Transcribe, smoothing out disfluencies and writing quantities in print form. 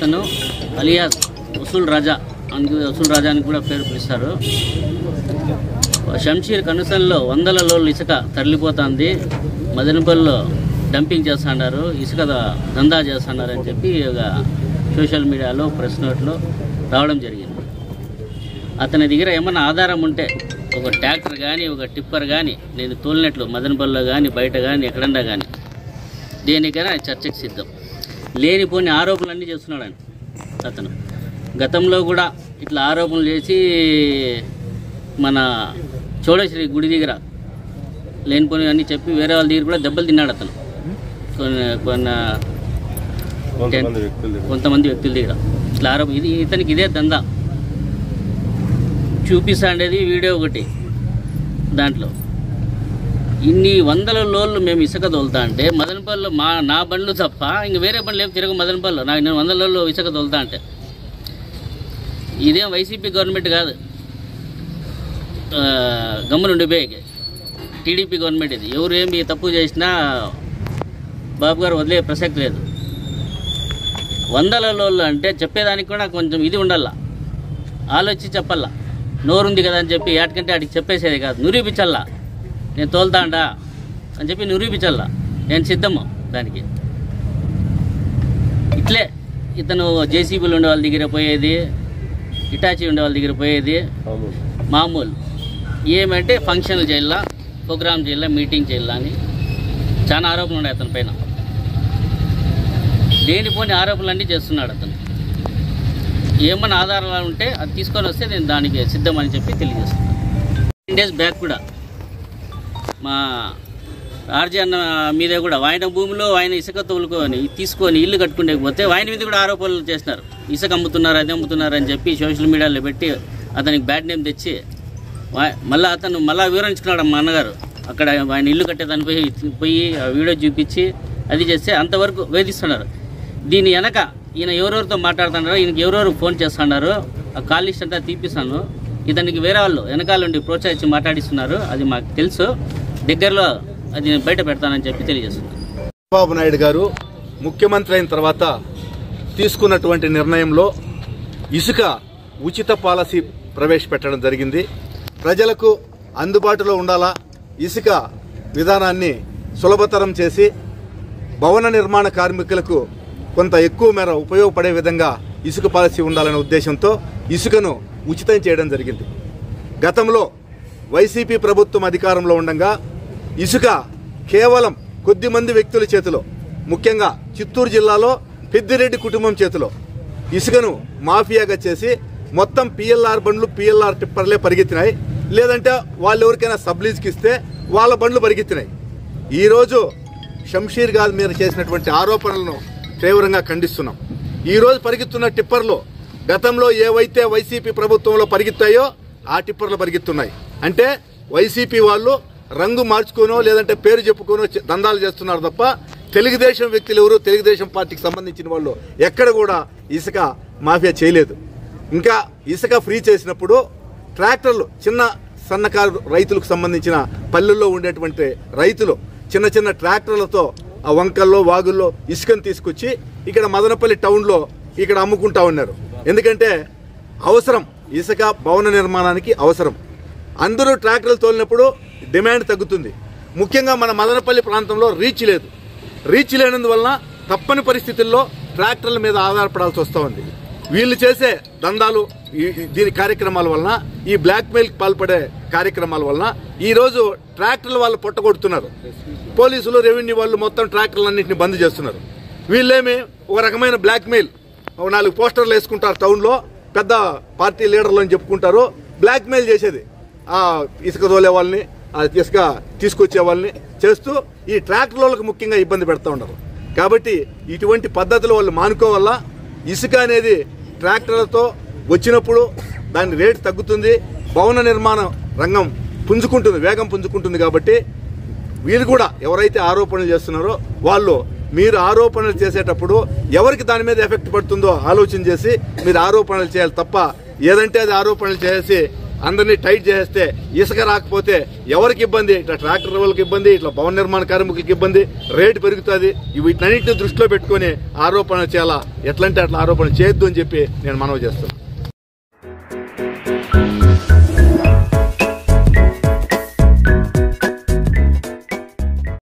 అతను అలియాస్ వసూల్ రాజా అని కూడా పేరు పిలుస్తారు. షంషీర్ కనుసల్లో వందల లోళ్ళు ఇసుక తరలిపోతుంది, మదనపల్లిలో డంపింగ్ చేస్తున్నారు, ఇసుక దందా చేస్తున్నారు అని చెప్పి సోషల్ మీడియాలో ప్రెస్ నోట్లో రావడం జరిగింది. అతని దగ్గర ఏమన్నా ఆధారం ఉంటే ఒక ట్రాక్టర్ కానీ ఒక టిప్పర్ కానీ నేను తోలినట్లు మదనపల్లిలో కానీ బయట కానీ ఎక్కడన్నా కానీ దేనికైనా చర్చకు సిద్ధం. లేనిపోని ఆరోపణలన్నీ చేస్తున్నాడని అతను గతంలో కూడా ఇట్లా ఆరోపణలు చేసి మన చోడేశ్వరి గుడి దగ్గర లేనిపోని అన్నీ చెప్పి వేరే వాళ్ళ దగ్గర కూడా దెబ్బలు తిన్నాడు అతను కొంతమంది వ్యక్తుల దగ్గర ఇట్లా ఆరోపణ. ఇతనికి ఇదే దందా చూపిస్తాండేది వీడియో ఒకటి. దాంట్లో ఇన్ని వందల లోళ్ళు మేము ఇసుక తోలుతా అంటే మదనపల్లిలో నా బండ్లు తప్ప ఇంక వేరే బండ్లు ఏమి తిరగ మదనపల్లిలో నేను 100 లోళ్ళు ఇసుక తోలుతా అంటే ఇదేం వైసీపీ గవర్నమెంట్ కాదు, గమ్మునుండిపోయి టీడీపీ గవర్నమెంట్ ఇది. ఎవరు ఏమి తప్పు చేసినా బాబు గారు వదిలే ప్రసక్తి లేదు. 100 లోళ్ళు అంటే చెప్పేదానికి కూడా కొంచెం ఇది ఉండాలా, ఆలోచించి చెప్పాలా. నోరుంది కదా అని చెప్పి ఏటకంటే ఆడికి చెప్పేసేది కాదు, నిరూపించల్లా. నేను తోలుతాండా అని చెప్పి నిరూపించల్లా, నేను సిద్ధము దానికి. ఇట్లే ఇతను జేసీబీలు ఉండే వాళ్ళ దగ్గర పోయేది, ఇటాచీ ఉండే వాళ్ళ దగ్గర పోయేది మామూలు. ఏమంటే ఫంక్షన్లు చేయాలా, ప్రోగ్రామ్ చేయాలా, మీటింగ్ చేయాలా అని చాలా ఆరోపణలు ఉన్నాయి అతని పైన. లేనిపోని ఆరోపణలన్నీ చేస్తున్నాడు అతను. ఏమన్నా ఆధారాలు ఉంటే అది తీసుకొని వస్తే నేను దానికి సిద్ధమని చెప్పి తెలియజేస్తున్నాను. 10 days బ్యాక్ కూడా మా ఆర్జీ అన్న మీద కూడా ఆయన భూమిలో ఆయన ఇసుక తీసుకొని ఇల్లు కట్టుకునేకపోతే ఆయన మీద కూడా ఆరోపణలు చేస్తున్నారు. ఇసుక అమ్ముతున్నారు, అది అమ్ముతున్నారు అని చెప్పి సోషల్ మీడియాలో పెట్టి అతనికి బ్యాడ్ నేమ్ తెచ్చి అతను వివరించుకున్నాడు మా అన్నగారు. అక్కడ ఆయన ఇల్లు కట్టేదాన్ని పోయి ఆ వీడియో చూపించి అది చేస్తే అంతవరకు వేధిస్తున్నారు. దీని వెనక ఈయన ఎవరెవరితో మాట్లాడుతున్నారో, ఈయనకి ఎవరెవరు ఫోన్ చేస్తున్నారు, ఆ కాల్ లిస్ట్ అంతా తీపిస్తాను. ఇతనికి వేరే వాళ్ళు వెనకాల నుండి ప్రోత్సహించి మాట్లాడిస్తున్నారు, అది మాకు తెలుసు. దగ్గరలో అది బయట పెడతానని చెప్పి తెలియజేస్తున్నాను. చంద్రబాబు నాయుడు గారు ముఖ్యమంత్రి అయిన తర్వాత తీసుకున్నటువంటి నిర్ణయంలో ఇసుక ఉచిత పాలసీ ప్రవేశపెట్టడం జరిగింది. ప్రజలకు అందుబాటులో ఉండాలా, ఇసుక విధానాన్ని సులభతరం చేసి భవన నిర్మాణ కార్మికులకు కొంత ఎక్కువ మేర ఉపయోగపడే విధంగా ఇసుక పాలసీ ఉండాలనే ఉద్దేశంతో ఇసుకను ఉచితం చేయడం జరిగింది. గతంలో వైసీపీ ప్రభుత్వం అధికారంలో ఉండగా ఇసుక కేవలం కొద్దిమంది వ్యక్తుల చేతిలో, ముఖ్యంగా చిత్తూరు జిల్లాలో పెద్దిరెడ్డి కుటుంబం చేతిలో ఇసుకను మాఫియాగా చేసి మొత్తం పిఎల్ఆర్ బండ్లు, పిఎల్ఆర్ టిప్పర్లే పరిగెత్తినాయి. లేదంటే వాళ్ళు ఎవరికైనా సబ్లీజ్కి ఇస్తే వాళ్ళ బండ్లు పరిగెత్తినాయి. ఈరోజు షంషీర్ గారి మీద చేసినటువంటి ఆరోపణలను తీవ్రంగా ఖండిస్తున్నాం. ఈరోజు పరిగెత్తున్న టిప్పర్లు గతంలో ఏవైతే వైసీపీ ప్రభుత్వంలో పరిగెత్తాయో ఆ టిప్పర్లు పరిగెత్తున్నాయి. అంటే వైసీపీ వాళ్ళు రంగు మార్చుకోనో లేదంటే పేరు చెప్పుకోనో దందాలు చేస్తున్నారు తప్ప తెలుగుదేశం వ్యక్తులు ఎవరు, తెలుగుదేశం పార్టీకి సంబంధించిన వాళ్ళు ఎక్కడ కూడా ఇసుక మాఫియా చేయలేదు. ఇంకా ఇసుక ఫ్రీ చేసినప్పుడు ట్రాక్టర్లు, చిన్న సన్నకారు రైతులకు సంబంధించిన పల్లెల్లో ఉండేటువంటి రైతులు చిన్న చిన్న ట్రాక్టర్లతో ఆ వంకల్లో, వాగుల్లో ఇసుకను తీసుకొచ్చి ఇక్కడ మదనపల్లి టౌన్లో ఇక్కడ అమ్ముకుంటా ఉన్నారు. ఎందుకంటే అవసరం, ఇసుక భవన నిర్మాణానికి అవసరం. అందరూ ట్రాక్టర్లు తోలినప్పుడు డిమాండ్ తగ్గుతుంది. ముఖ్యంగా మన మదనపల్లి ప్రాంతంలో రీచ్ లేదు. రీచ్ లేనందువలన తప్పని పరిస్థితుల్లో ట్రాక్టర్ల మీద ఆధారపడాల్సి వస్తూ ఉంది. వీళ్ళు చేసే దందాలు, దీని కార్యక్రమాల వలన, ఈ బ్లాక్ మెయిల్కి పాల్పడే కార్యక్రమాల వలన ఈరోజు ట్రాక్టర్ల వాళ్ళు పొట్టగొడుతున్నారు. పోలీసులు, రెవెన్యూ వాళ్ళు మొత్తం ట్రాక్టర్లన్నింటినీ బంద్ చేస్తున్నారు. వీళ్ళేమి ఒక రకమైన బ్లాక్ మెయిల్, 4 పోస్టర్లు వేసుకుంటారు టౌన్లో, పెద్ద పార్టీ లీడర్లు అని చెప్పుకుంటారు. బ్లాక్ మెయిల్ చేసేది ఆ ఇసుక తోలే వాళ్ళని, ఆ ఇసుక తీసుకొచ్చే వాళ్ళని చేస్తూ ఈ ట్రాక్టర్ వాళ్ళకి ముఖ్యంగా ఇబ్బంది పెడతా ఉన్నారు. కాబట్టి ఇటువంటి పద్ధతులు వాళ్ళు మానుకోవాలా. ఇసుక అనేది ట్రాక్టర్లతో వచ్చినప్పుడు దాని రేటు తగ్గుతుంది, భవన నిర్మాణ రంగం పుంజుకుంటుంది, వేగం పుంజుకుంటుంది. కాబట్టి వీళ్ళు కూడా ఎవరైతే ఆరోపణలు చేస్తున్నారో వాళ్ళు, మీరు ఆరోపణలు చేసేటప్పుడు ఎవరికి దాని మీద ఎఫెక్ట్ పడుతుందో ఆలోచన చేసి మీరు ఆరోపణలు చేయాలి తప్ప ఏదంటే అది ఆరోపణలు చేసి అందరినీ టైట్ చేస్తే ఇసుక రాకపోతే ఎవరికి ఇబ్బంది? ఇట్లా ట్రాక్టర్ వాళ్ళకి ఇబ్బంది, ఇట్లా భవన నిర్మాణ కార్మికులకి ఇబ్బంది, రేటు పెరుగుతుంది. వీటన్నింటినీ దృష్టిలో పెట్టుకుని ఆరోపణ చేయాలా, ఎట్లంటే అట్లా ఆరోపణ చేయొద్దు అని చెప్పి నేను మనవి చేస్తాను.